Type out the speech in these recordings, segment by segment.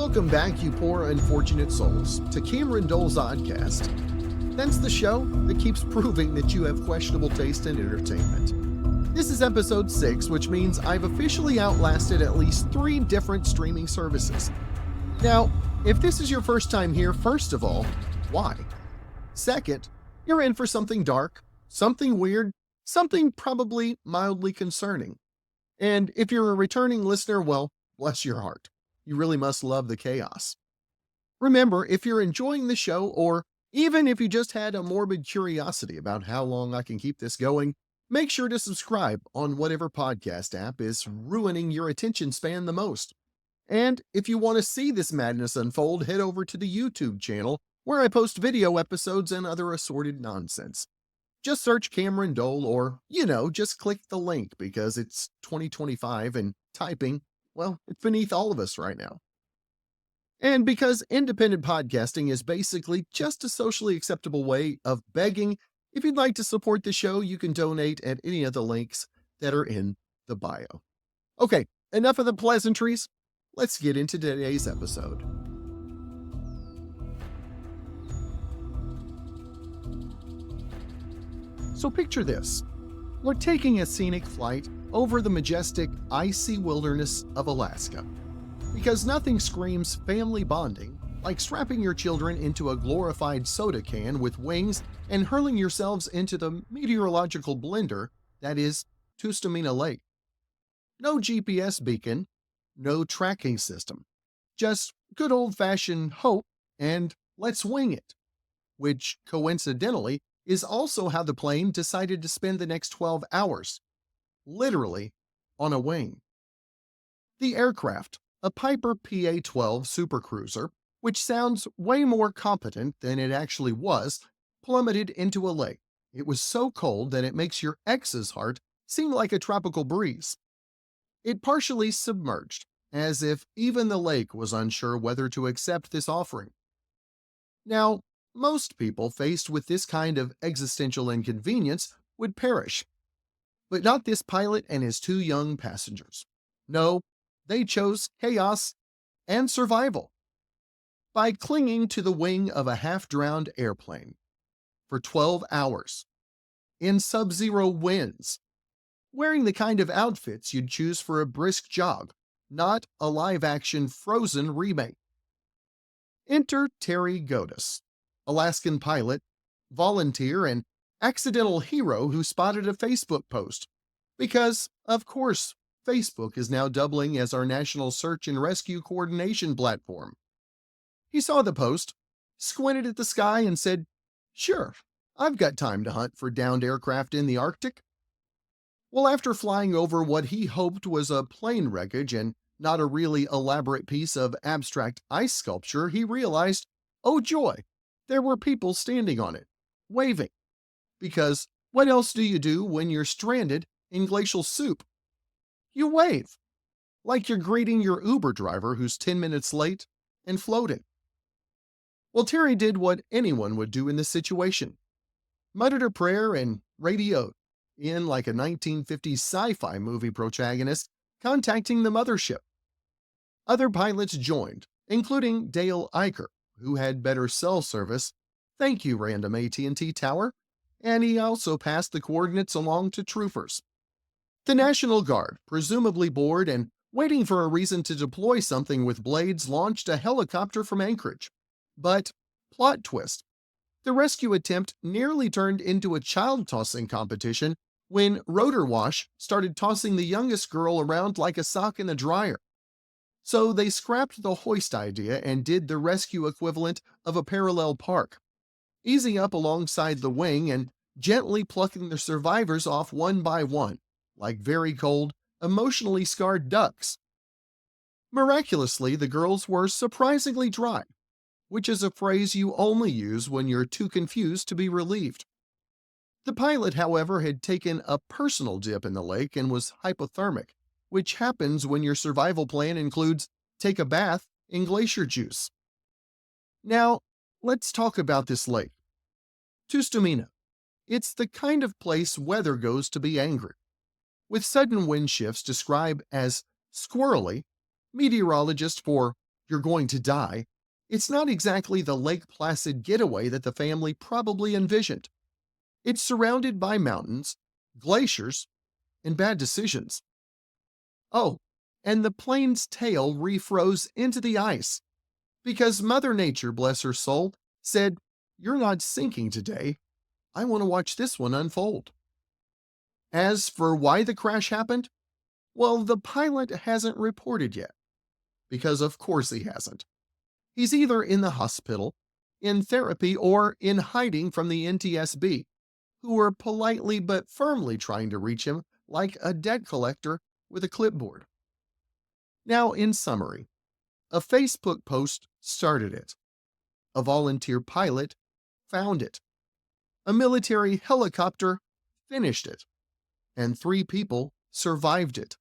Welcome back, you poor unfortunate souls, to Cameron Dole's Oddcast. That's the show that keeps proving that you have questionable taste in entertainment. This is episode 6, which means I've officially outlasted at least 3 different streaming services. Now, if this is your first time here, first of all, why? Second, you're in for something dark, something weird, something probably mildly concerning. And if you're a returning listener, well, bless your heart. You really must love the chaos. Remember, if you're enjoying the show, or even if you just had a morbid curiosity about how long I can keep this going, make sure to subscribe on whatever podcast app is ruining your attention span the most. And if you want to see this madness unfold, head over to the YouTube channel, where I post video episodes and other assorted nonsense. Just search Cameron Dole or, just click the link because it's 2025 and typing, well, it's beneath all of us right now. And because independent podcasting is basically just a socially acceptable way of begging, if you'd like to support the show, you can donate at any of the links that are in the bio. Okay, enough of the pleasantries. Let's get into today's episode. So picture this. We're taking a scenic flight over the majestic, icy wilderness of Alaska. Because nothing screams family bonding like strapping your children into a glorified soda can with wings and hurling yourselves into the meteorological blender that is Tustumena Lake. No GPS beacon, no tracking system, just good old-fashioned hope and let's wing it, which coincidentally is also how the plane decided to spend the next 12 hours, literally on a wing. The aircraft, a Piper PA-12 supercruiser, which sounds way more competent than it actually was, plummeted into a lake. It was so cold that it makes your ex's heart seem like a tropical breeze. It partially submerged, as if even the lake was unsure whether to accept this offering. Now, most people faced with this kind of existential inconvenience would perish. But not this pilot and his 2 young passengers. No, they chose chaos and survival by clinging to the wing of a half-drowned airplane for 12 hours in sub-zero winds, wearing the kind of outfits you'd choose for a brisk jog, not a live-action Frozen remake. Enter Terry Godus, Alaskan pilot, volunteer, and accidental hero who spotted a Facebook post. Because, of course, Facebook is now doubling as our national search and rescue coordination platform. He saw the post, squinted at the sky, and said, "Sure, I've got time to hunt for downed aircraft in the Arctic." Well, after flying over what he hoped was a plane wreckage and not a really elaborate piece of abstract ice sculpture, he realized, oh joy, there were people standing on it, waving. Because what else do you do when you're stranded in glacial soup? You wave, like you're greeting your Uber driver who's 10 minutes late and floating. Well, Terry did what anyone would do in this situation. Muttered a prayer and radioed in like a 1950s sci-fi movie protagonist contacting the mothership. Other pilots joined, including Dale Iker, who had better cell service, thank you random AT&T tower, and he also passed the coordinates along to troopers. The National Guard, presumably bored and waiting for a reason to deploy something with blades, launched a helicopter from Anchorage. But, plot twist, the rescue attempt nearly turned into a child-tossing competition when Rotor Wash started tossing the youngest girl around like a sock in a dryer. So they scrapped the hoist idea and did the rescue equivalent of a parallel park, easing up alongside the wing and gently plucking the survivors off one by one, like very cold, emotionally scarred ducks. Miraculously, the girls were surprisingly dry, which is a phrase you only use when you're too confused to be relieved. The pilot, however, had taken a personal dip in the lake and was hypothermic, which happens when your survival plan includes take a bath in glacier juice. Now, let's talk about this lake. Tustumena. It's the kind of place weather goes to be angry. With sudden wind shifts described as squirrely, meteorologists for you're going to die, it's not exactly the Lake Placid getaway that the family probably envisioned. It's surrounded by mountains, glaciers, and bad decisions. Oh, and the plane's tail refroze into the ice because Mother Nature, bless her soul, said, "You're not sinking today. I want to watch this one unfold." As for why the crash happened, well, the pilot hasn't reported yet, because of course he hasn't. He's either in the hospital, in therapy, or in hiding from the NTSB, who are politely but firmly trying to reach him like a debt collector with a clipboard. Now, in summary, a Facebook post started it. A volunteer pilot found it. A military helicopter finished it. And 3 people survived it.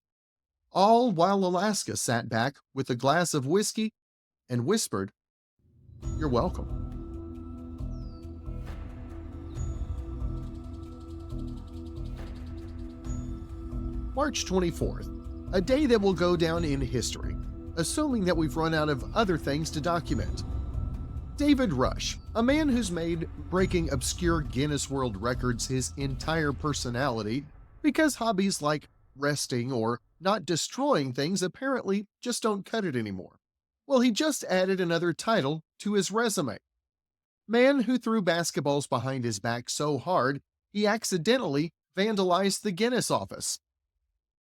All while Alaska sat back with a glass of whiskey and whispered, "You're welcome." March 24th, a day that will go down in history, assuming that we've run out of other things to document. David Rush, a man who's made breaking obscure Guinness World Records his entire personality because hobbies like resting or not destroying things apparently just don't cut it anymore. Well, he just added another title to his resume. Man who threw basketballs behind his back so hard, he accidentally vandalized the Guinness office.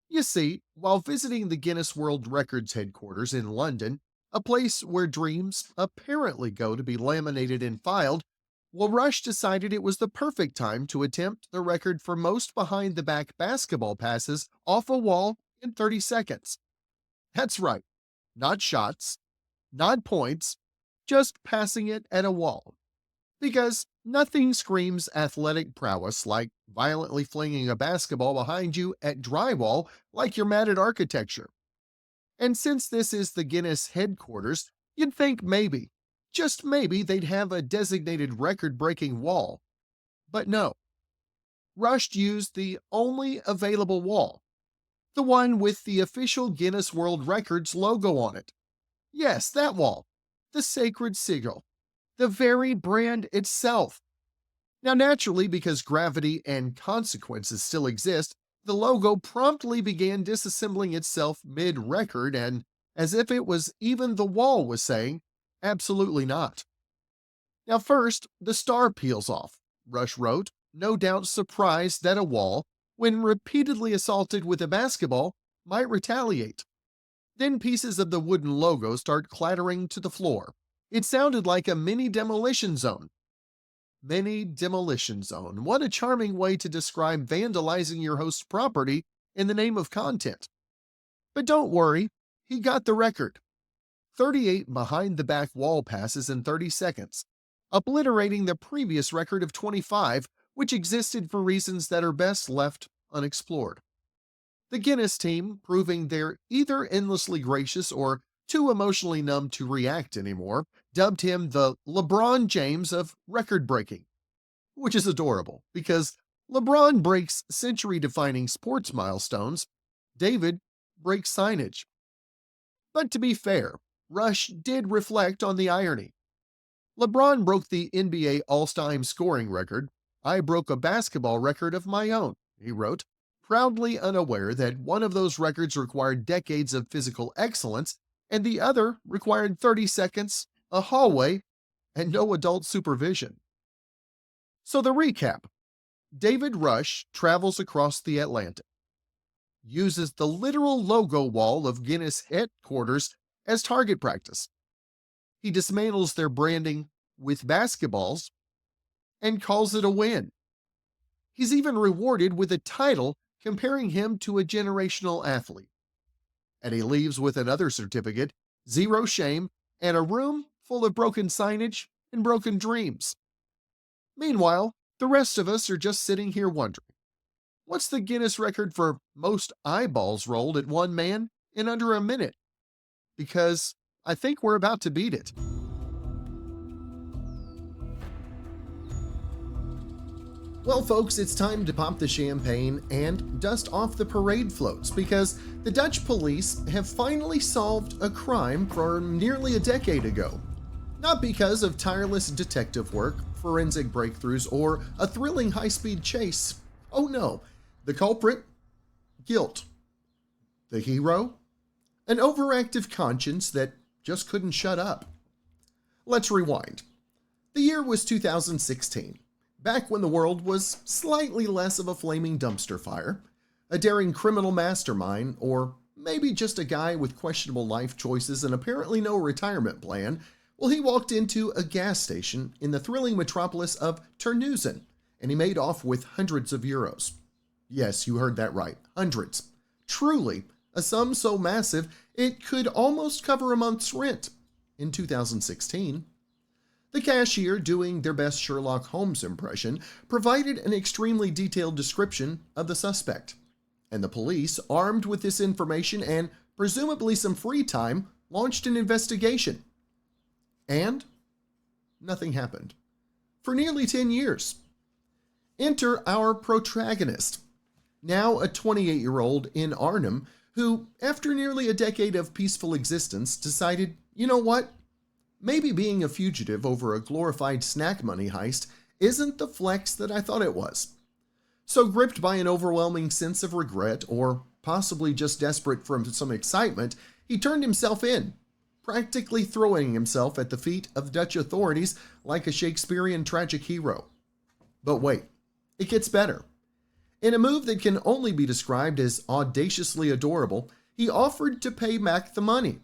You see, while visiting the Guinness World Records headquarters in London, a place where dreams apparently go to be laminated and filed, well, Rush decided it was the perfect time to attempt the record for most behind-the-back basketball passes off a wall in 30 seconds. That's right, not shots, not points, just passing it at a wall. Because nothing screams athletic prowess like violently flinging a basketball behind you at drywall like you're mad at architecture. And since this is the Guinness headquarters, you'd think maybe, just maybe, they'd have a designated record-breaking wall. But no. Rush used the only available wall, the one with the official Guinness World Records logo on it. Yes, that wall, the sacred sigil, the very brand itself. Now, naturally, because gravity and consequences still exist, the logo promptly began disassembling itself mid-record, and as if it was even the wall was saying, absolutely not. Now first, the star peels off, Rush wrote, no doubt surprised that a wall, when repeatedly assaulted with a basketball, might retaliate. Then pieces of the wooden logo start clattering to the floor. It sounded like a mini demolition zone. Mini demolition zone. What a charming way to describe vandalizing your host's property in the name of content. But don't worry, he got the record. 38 behind-the-back wall passes in 30 seconds, obliterating the previous record of 25, which existed for reasons that are best left unexplored. The Guinness team, proving they're either endlessly gracious or too emotionally numb to react anymore, dubbed him the LeBron James of record breaking, which is adorable because LeBron breaks century-defining sports milestones, David breaks signage. But to be fair, Rush did reflect on the irony. LeBron broke the NBA all-time scoring record. I broke a basketball record of my own, he wrote, proudly unaware that one of those records required decades of physical excellence and the other required 30 seconds, a hallway, and no adult supervision. So the recap. David Rush travels across the Atlantic, uses the literal logo wall of Guinness headquarters as target practice. He dismantles their branding with basketballs and calls it a win. He's even rewarded with a title comparing him to a generational athlete. And he leaves with another certificate, zero shame, and a room full of broken signage and broken dreams. Meanwhile, the rest of us are just sitting here wondering, what's the Guinness record for most eyeballs rolled at one man in under a minute? Because I think we're about to beat it. Well, folks, it's time to pop the champagne and dust off the parade floats because the Dutch police have finally solved a crime from nearly a decade ago. Not because of tireless detective work, forensic breakthroughs, or a thrilling high-speed chase. Oh no, the culprit? Guilt. The hero? An overactive conscience that just couldn't shut up. Let's rewind. The year was 2016, back when the world was slightly less of a flaming dumpster fire. A daring criminal mastermind, or maybe just a guy with questionable life choices and apparently no retirement plan, well, he walked into a gas station in the thrilling metropolis of Terneuzen, and he made off with hundreds of euros. Yes, you heard that right, hundreds. Truly, a sum so massive it could almost cover a month's rent. In 2016, the cashier, doing their best Sherlock Holmes impression, provided an extremely detailed description of the suspect. And the police, armed with this information and presumably some free time, launched an investigation. And nothing happened. For nearly 10 years. Enter our protagonist, now a 28-year-old in Arnhem, who, after nearly a decade of peaceful existence, decided, you know what? Maybe being a fugitive over a glorified snack money heist isn't the flex that I thought it was. So gripped by an overwhelming sense of regret, or possibly just desperate for some excitement, he turned himself in, practically throwing himself at the feet of the Dutch authorities like a Shakespearean tragic hero. But wait, it gets better. In a move that can only be described as audaciously adorable, he offered to pay back the money.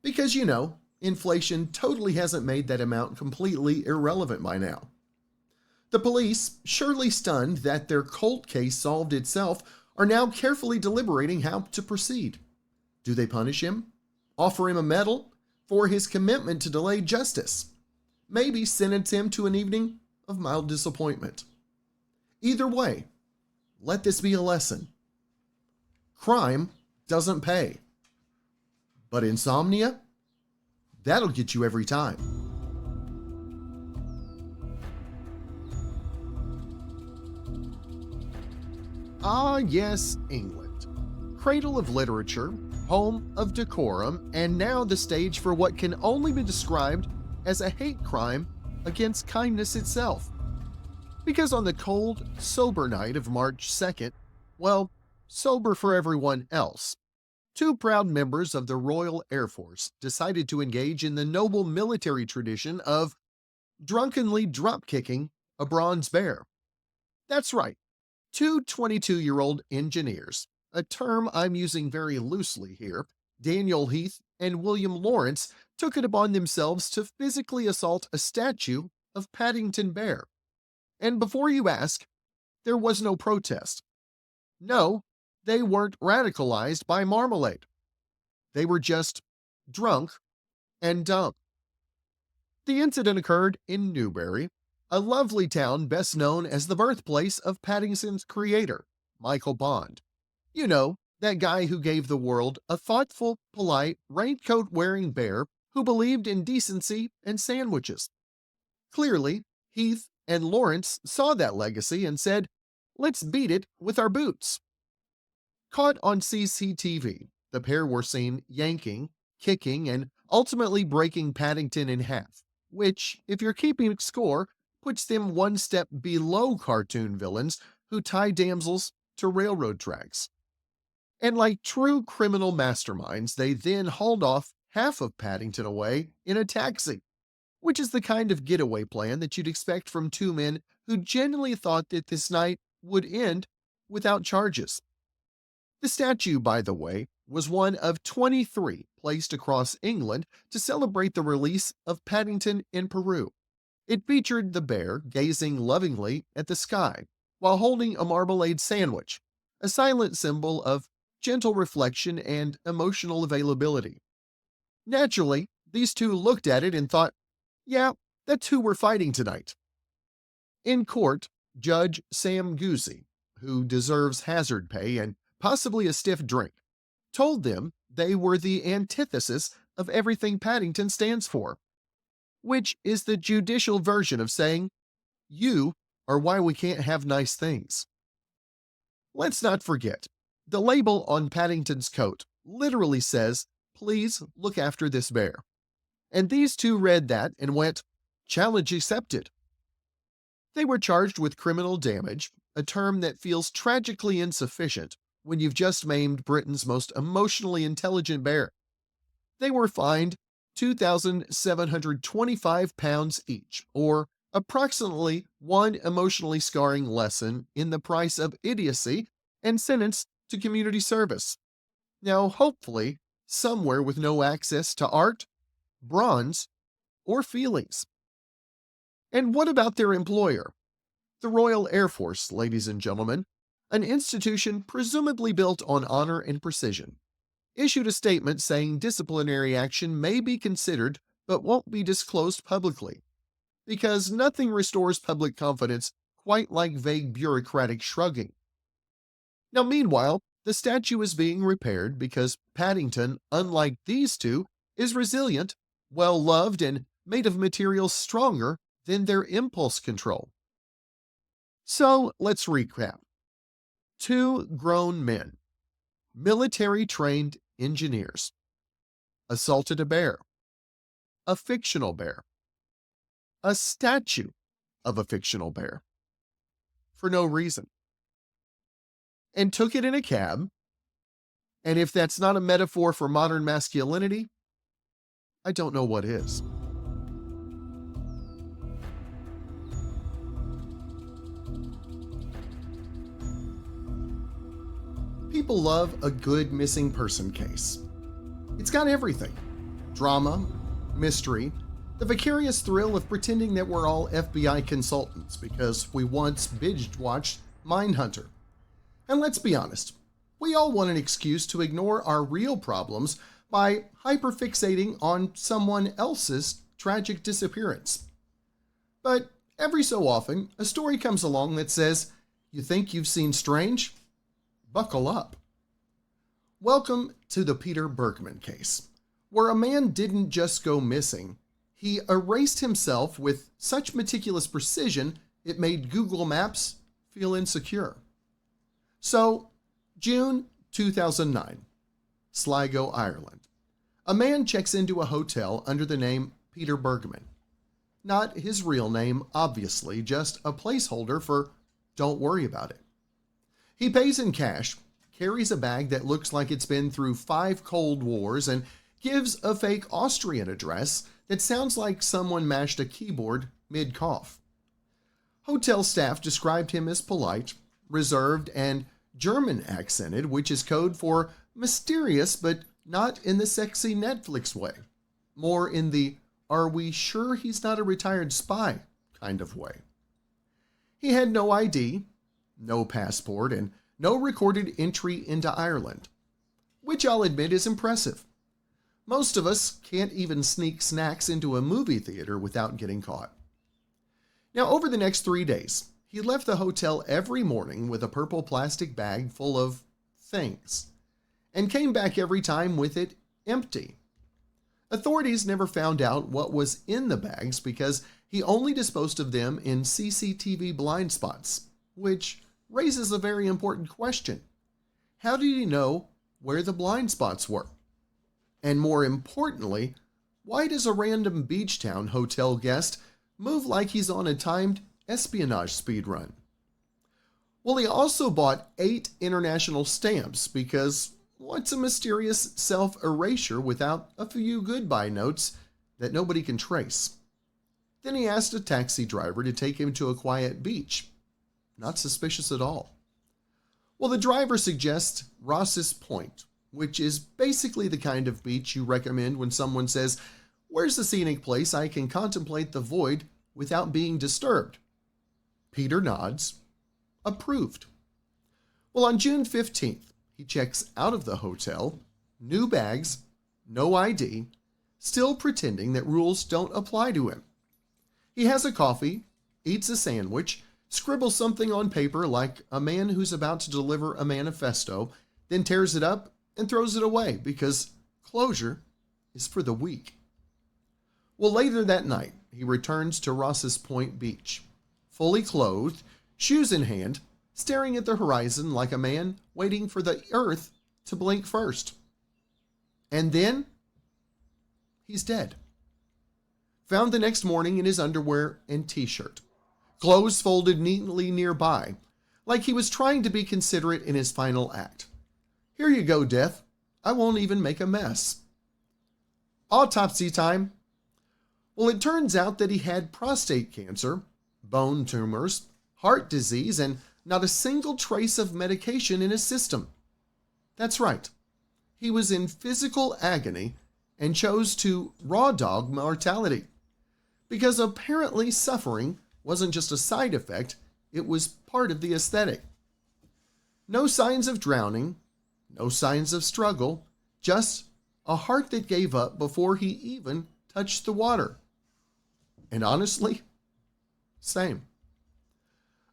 Because, you know, inflation totally hasn't made that amount completely irrelevant by now. The police, surely stunned that their cold case solved itself, are now carefully deliberating how to proceed. Do they punish him? Offer him a medal for his commitment to delay justice? Maybe sentence him to an evening of mild disappointment. Either way, let this be a lesson. Crime doesn't pay. But insomnia? That'll get you every time. Ah, yes, England. Cradle of literature, home of decorum, and now the stage for what can only be described as a hate crime against kindness itself. Because on the cold, sober night of March 2nd, well, sober for everyone else, two proud members of the Royal Air Force decided to engage in the noble military tradition of drunkenly drop-kicking a bronze bear. That's right, two 22-year-old engineers, a term I'm using very loosely here, Daniel Heath and William Lawrence, took it upon themselves to physically assault a statue of Paddington Bear. And before you ask, there was no protest. No, they weren't radicalized by marmalade. They were just drunk and dumb. The incident occurred in Newbury, a lovely town best known as the birthplace of Paddington's creator, Michael Bond. You know, that guy who gave the world a thoughtful, polite, raincoat-wearing bear who believed in decency and sandwiches. Clearly, Heath and Lawrence saw that legacy and said, let's beat it with our boots. Caught on CCTV, the pair were seen yanking, kicking, and ultimately breaking Paddington in half, which, if you're keeping score, puts them one step below cartoon villains who tie damsels to railroad tracks. And like true criminal masterminds, they then hauled off half of Paddington away in a taxi, which is the kind of getaway plan that you'd expect from two men who genuinely thought that this night would end without charges. The statue, by the way, was one of 23 placed across England to celebrate the release of Paddington in Peru. It featured the bear gazing lovingly at the sky while holding a marmalade sandwich, a silent symbol of gentle reflection and emotional availability. Naturally, these two looked at it and thought, yeah, that's who we're fighting tonight. In court, Judge Sam Goosey, who deserves hazard pay and possibly a stiff drink, told them they were the antithesis of everything Paddington stands for, which is the judicial version of saying, you or why we can't have nice things. Let's not forget, the label on Paddington's coat literally says, "Please look after this bear." And these two read that and went, "Challenge accepted." They were charged with criminal damage, a term that feels tragically insufficient when you've just maimed Britain's most emotionally intelligent bear. They were fined £2,725 each, or approximately one emotionally scarring lesson in the price of idiocy, and sentenced to community service. Now, hopefully, somewhere with no access to art, bronze, or feelings. And what about their employer? The Royal Air Force, ladies and gentlemen, an institution presumably built on honor and precision, issued a statement saying disciplinary action may be considered but won't be disclosed publicly, because nothing restores public confidence quite like vague bureaucratic shrugging. Now, meanwhile, the statue is being repaired because Paddington, unlike these two, is resilient, well-loved, and made of materials stronger than their impulse control. So, let's recap. Two grown men, military-trained engineers, assaulted a bear, a fictional bear, a statue of a fictional bear, for no reason, and took it in a cab. And if that's not a metaphor for modern masculinity, I don't know what is. People love a good missing person case. It's got everything: drama, mystery, the vicarious thrill of pretending that we're all FBI consultants because we once binge-watched Mindhunter. And let's be honest, we all want an excuse to ignore our real problems by hyperfixating on someone else's tragic disappearance. But every so often, a story comes along that says, "You think you've seen strange? Buckle up." Welcome to the Peter Bergman case, where a man didn't just go missing, he erased himself with such meticulous precision it made Google Maps feel insecure. So, June 2009, Sligo, Ireland. A man checks into a hotel under the name Peter Bergman. Not his real name, obviously, just a placeholder for "don't worry about it." He pays in cash, carries a bag that looks like it's been through 5 Cold Wars, and gives a fake Austrian address that sounds like someone mashed a keyboard mid-cough. Hotel staff described him as polite, reserved, and German-accented, which is code for mysterious but not in the sexy Netflix way, more in the "are we sure he's not a retired spy" kind of way. He had no ID, no passport, and no recorded entry into Ireland, which I'll admit is impressive. Most of us can't even sneak snacks into a movie theater without getting caught. Now, over the next 3 days, he left the hotel every morning with a purple plastic bag full of things, and came back every time with it empty. Authorities never found out what was in the bags because he only disposed of them in CCTV blind spots, which raises a very important question. How did he know where the blind spots were? And more importantly, why does a random beach town hotel guest move like he's on a timed espionage speed run? Well, he also bought 8 international stamps because what's a mysterious self-erasure without a few goodbye notes that nobody can trace? Then he asked a taxi driver to take him to a quiet beach. Not suspicious at all. Well, the driver suggests Ross's Point, which is basically the kind of beach you recommend when someone says, "Where's the scenic place I can contemplate the void without being disturbed?" Peter nods. Approved. Well, on June 15th, he checks out of the hotel, new bags, no ID, still pretending that rules don't apply to him. He has a coffee, eats a sandwich, scribbles something on paper like a man who's about to deliver a manifesto, then tears it up and throws it away because closure is for the weak. Well, later that night, he returns to Ross's Point Beach, fully clothed, shoes in hand, staring at the horizon like a man waiting for the earth to blink first. And then he's dead. Found the next morning in his underwear and t-shirt, clothes folded neatly nearby, like he was trying to be considerate in his final act. Here you go, death. I won't even make a mess. Autopsy time. Well, it turns out that he had prostate cancer, bone tumors, heart disease, and not a single trace of medication in his system. That's right. He was in physical agony and chose to raw dog mortality, because apparently suffering wasn't just a side effect, it was part of the aesthetic. No signs of drowning, no signs of struggle, just a heart that gave up before he even touched the water. And honestly, same.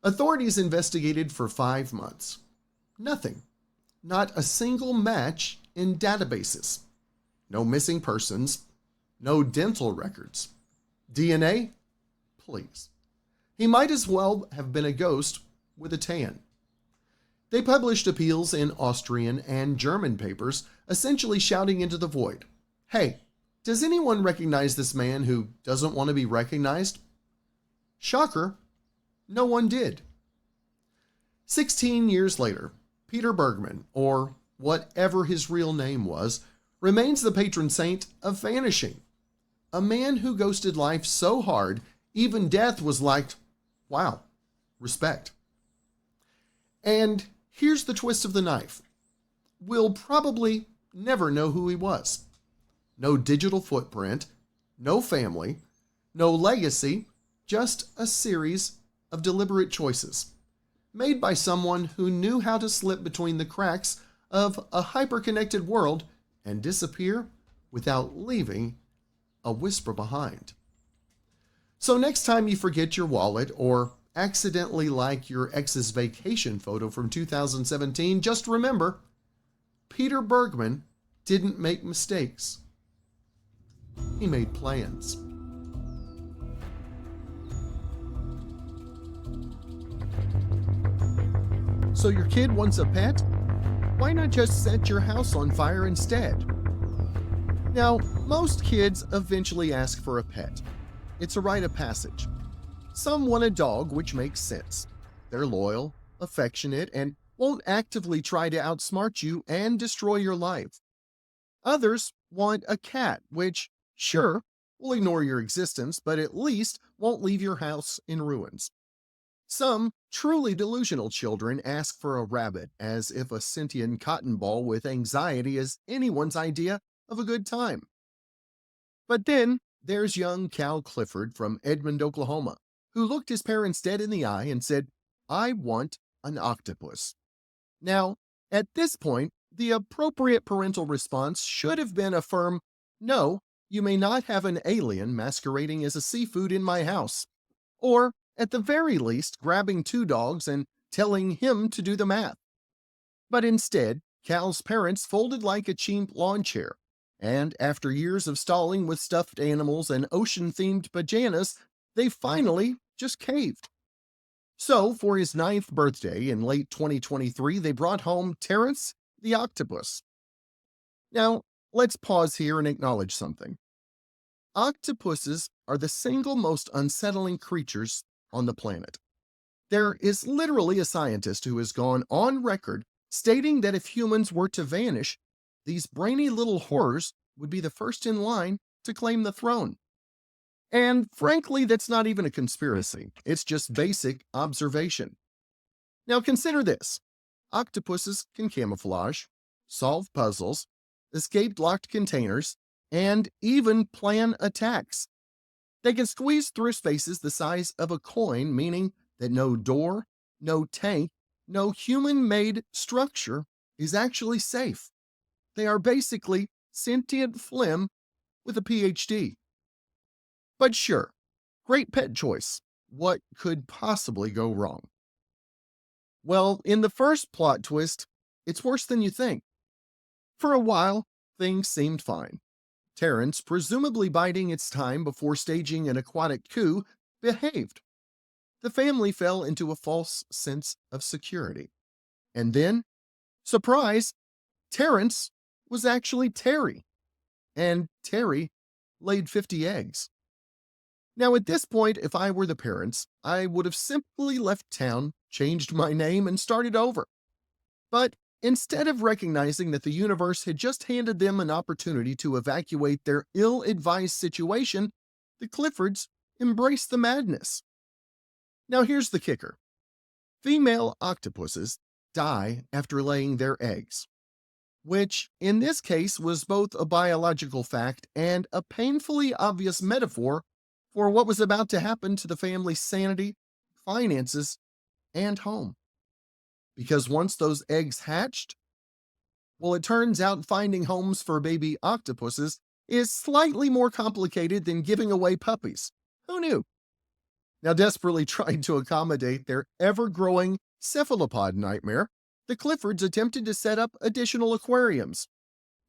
Authorities investigated for 5 months. Nothing. Not a single match in databases. No missing persons. No dental records. DNA? Please. He might as well have been a ghost with a tan. They published appeals in Austrian and German papers, essentially shouting into the void, "Hey, does anyone recognize this man who doesn't want to be recognized?" Shocker, no one did. 16 years later, Peter Bergman, or whatever his real name was, remains the patron saint of vanishing. A man who ghosted life so hard, even death was like, wow, respect. And here's the twist of the knife. We'll probably never know who he was. No digital footprint, no family, no legacy, just a series of deliberate choices made by someone who knew how to slip between the cracks of a hyper-connected world and disappear without leaving a whisper behind. So next time you forget your wallet or accidentally like your ex's vacation photo from 2017, just remember, Peter Bergman didn't make mistakes. He made plans. So your kid wants a pet? Why not just set your house on fire instead? Now, most kids eventually ask for a pet. It's a rite of passage. Some want a dog, which makes sense. They're loyal, affectionate, and won't actively try to outsmart you and destroy your life. Others want a cat, which, sure, will ignore your existence, but at least won't leave your house in ruins. Some truly delusional children ask for a rabbit, as if a sentient cotton ball with anxiety is anyone's idea of a good time. But then there's young Cal Clifford from Edmond, Oklahoma, who looked his parents dead in the eye and said, "I want an octopus." Now, at this point, the appropriate parental response should have been a firm, "No, you may not have an alien masquerading as a seafood in my house." Or, at the very least, grabbing 2 dogs and telling him to do the math. But instead, Cal's parents folded like a cheap lawn chair, and after years of stalling with stuffed animals and ocean-themed pajamas, they finally just caved. So, for his 9th birthday in late 2023, they brought home Terrence the octopus. Now, let's pause here and acknowledge something. Octopuses are the single most unsettling creatures on the planet. There is literally a scientist who has gone on record stating that if humans were to vanish, these brainy little horrors would be the first in line to claim the throne. And frankly, that's not even a conspiracy. It's just basic observation. Now consider this. Octopuses can camouflage, solve puzzles, escape locked containers, and even plan attacks. They can squeeze through spaces the size of a coin, meaning that no door, no tank, no human-made structure is actually safe. They are basically sentient phlegm with a PhD. But sure, great pet choice. What could possibly go wrong? Well, in the first plot twist, it's worse than you think. For a while, things seemed fine. Terrence, presumably biding its time before staging an aquatic coup, behaved. the family fell into a false sense of security. And then, surprise, Terrence was actually Terry, and Terry laid 50 eggs. Now, at this point, if I were the parents, I would have simply left town, changed my name, and started over. But instead of recognizing that the universe had just handed them an opportunity to evacuate their ill advised situation, the Cliffords embraced the madness. Now, here's the kicker: female octopuses die after laying their eggs, which in this case was both a biological fact and a painfully obvious metaphor for what was about to happen to the family's sanity, finances, and home. Because once those eggs hatched, well, it turns out finding homes for baby octopuses is slightly more complicated than giving away puppies. Who knew? Now, desperately trying to accommodate their ever-growing cephalopod nightmare, the Cliffords attempted to set up additional aquariums.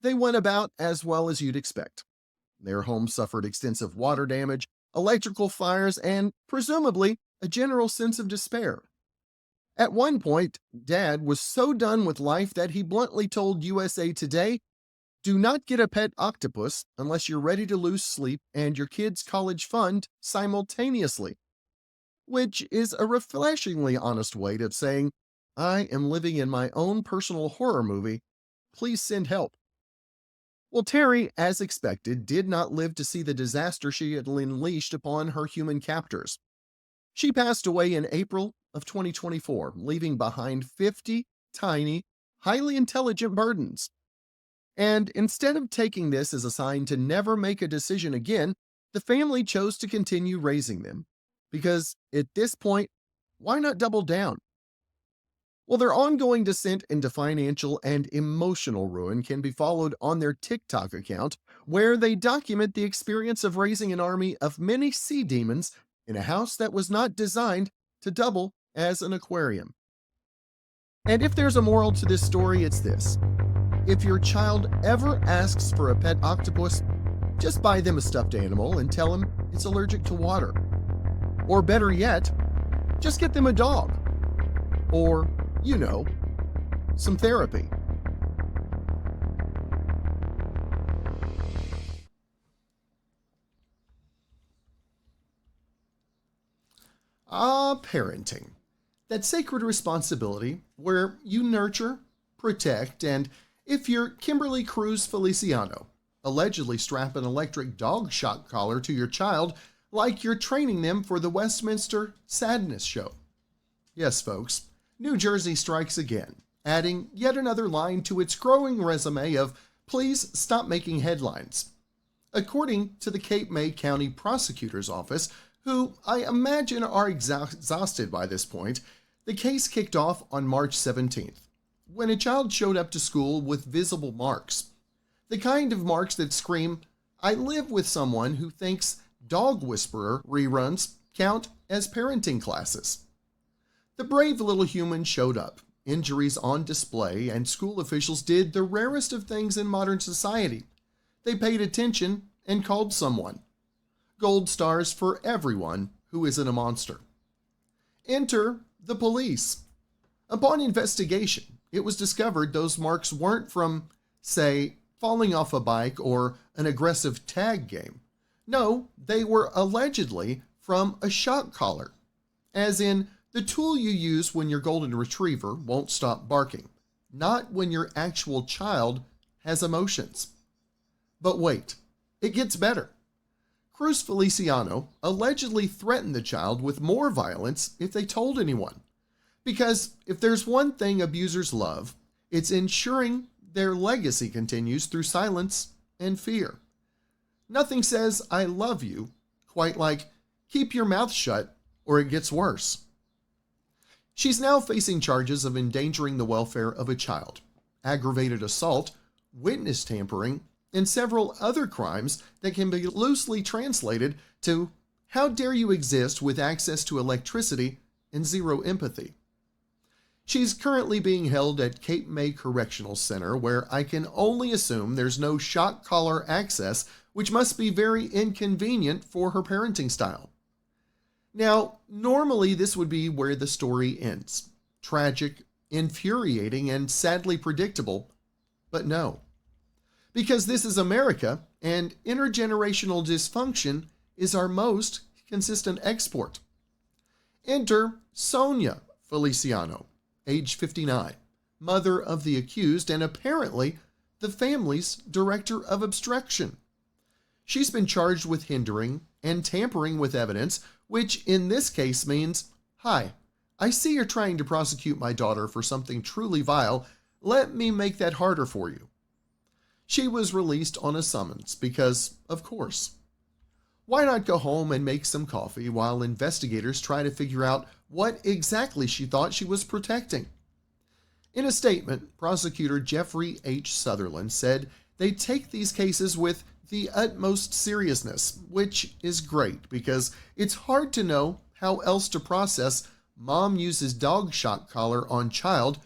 They went about as well as you'd expect. Their home suffered extensive water damage, electrical fires, and, presumably, a general sense of despair. At one point, Dad was so done with life that he bluntly told USA Today, "Do not get a pet octopus unless you're ready to lose sleep and your kid's college fund simultaneously," which is a refreshingly honest way of saying, "I am living in my own personal horror movie. Please send help." Well, Terry, as expected, did not live to see the disaster she had unleashed upon her human captors. She passed away in April of 2024, leaving behind 50 tiny, highly intelligent burdens. And instead of taking this as a sign to never make a decision again, the family chose to continue raising them. Because at this point, why not double down? Well, their ongoing descent into financial and emotional ruin can be followed on their TikTok account, where they document the experience of raising an army of mini sea demons in a house that was not designed to double as an aquarium. And if there's a moral to this story, it's this: if your child ever asks for a pet octopus, just buy them a stuffed animal and tell them it's allergic to water. Or better yet, just get them a dog. Or, some therapy. Parenting. That sacred responsibility where you nurture, protect, and if you're Kimberly Cruz Feliciano, allegedly strap an electric dog shock collar to your child like you're training them for the Westminster Sadness Show. Yes, folks, New Jersey strikes again, adding yet another line to its growing resume of "please stop making headlines." According to the Cape May County Prosecutor's Office, who I imagine are exhausted by this point, the case kicked off on March 17th, when a child showed up to school with visible marks. The kind of marks that scream, "I live with someone who thinks Dog Whisperer reruns count as parenting classes." The brave little human showed up, injuries on display, and school officials did the rarest of things in modern society. They paid attention and called someone. Gold stars for everyone who isn't a monster. Enter the police. Upon investigation, it was discovered those marks weren't from, say, falling off a bike or an aggressive tag game. No, they were allegedly from a shock collar, as in the tool you use when your golden retriever won't stop barking, not when your actual child has emotions. But wait, it gets better. Cruz Feliciano allegedly threatened the child with more violence if they told anyone. Because if there's one thing abusers love, it's ensuring their legacy continues through silence and fear. Nothing says "I love you" quite like "keep your mouth shut or it gets worse." She's now facing charges of endangering the welfare of a child, aggravated assault, witness tampering, and several other crimes that can be loosely translated to "how dare you exist with access to electricity and zero empathy." She's currently being held at Cape May Correctional Center, where I can only assume there's no shock collar access, which must be very inconvenient for her parenting style. Now, normally this would be where the story ends. Tragic, infuriating, and sadly predictable. But no. Because this is America, and intergenerational dysfunction is our most consistent export. Enter Sonia Feliciano, age 59, mother of the accused and apparently the family's director of obstruction. She's been charged with hindering and tampering with evidence, which in this case means, "Hi, I see you're trying to prosecute my daughter for something truly vile. Let me make that harder for you." She was released on a summons because, of course. Why not go home and make some coffee while investigators try to figure out what exactly she thought she was protecting? In a statement, prosecutor Jeffrey H. Sutherland said they take these cases with the utmost seriousness, which is great because it's hard to know how else to process mom uses dog shock collar on child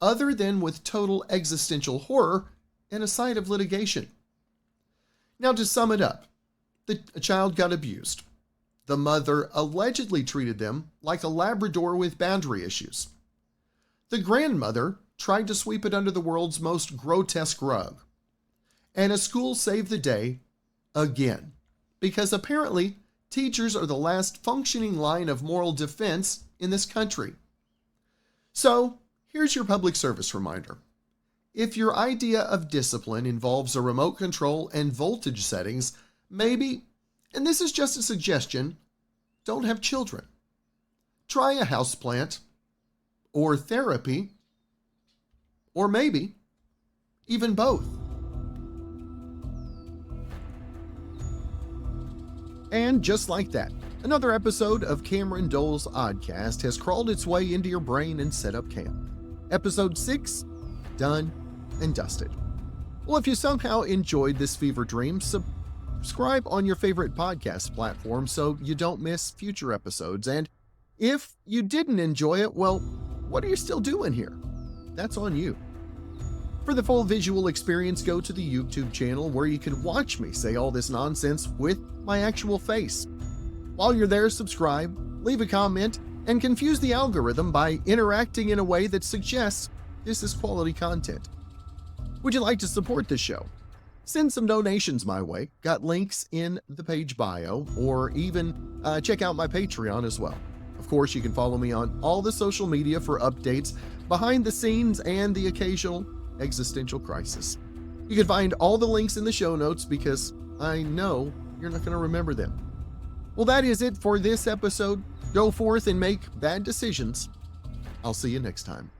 other than with total existential horror and a side of litigation. Now, to sum it up, a child got abused. The mother allegedly treated them like a Labrador with boundary issues. The grandmother tried to sweep it under the world's most grotesque rug. And a school saved the day again, because apparently teachers are the last functioning line of moral defense in this country. So, here's your public service reminder. If your idea of discipline involves a remote control and voltage settings, maybe, and this is just a suggestion, don't have children. Try a houseplant, or therapy, or maybe even both. And just like that, another episode of Cameron Dole's Oddcast has crawled its way into your brain and set up camp. Episode 6, done and dusted. Well, if you somehow enjoyed this fever dream, subscribe on your favorite podcast platform so you don't miss future episodes. And if you didn't enjoy it, well, what are you still doing here? That's on you. For the full visual experience, go to the YouTube channel where you can watch me say all this nonsense with my actual face. While you're there, subscribe, leave a comment, and confuse the algorithm by interacting in a way that suggests this is quality content. Would you like to support this show? Send some donations my way. Got links in the page bio, or even check out my Patreon as well. Of course, you can follow me on all the social media for updates, behind the scenes, and the occasional existential crisis. You can find all the links in the show notes because I know you're not going to remember them. Well, that is it for this episode. Go forth and make bad decisions. I'll see you next time.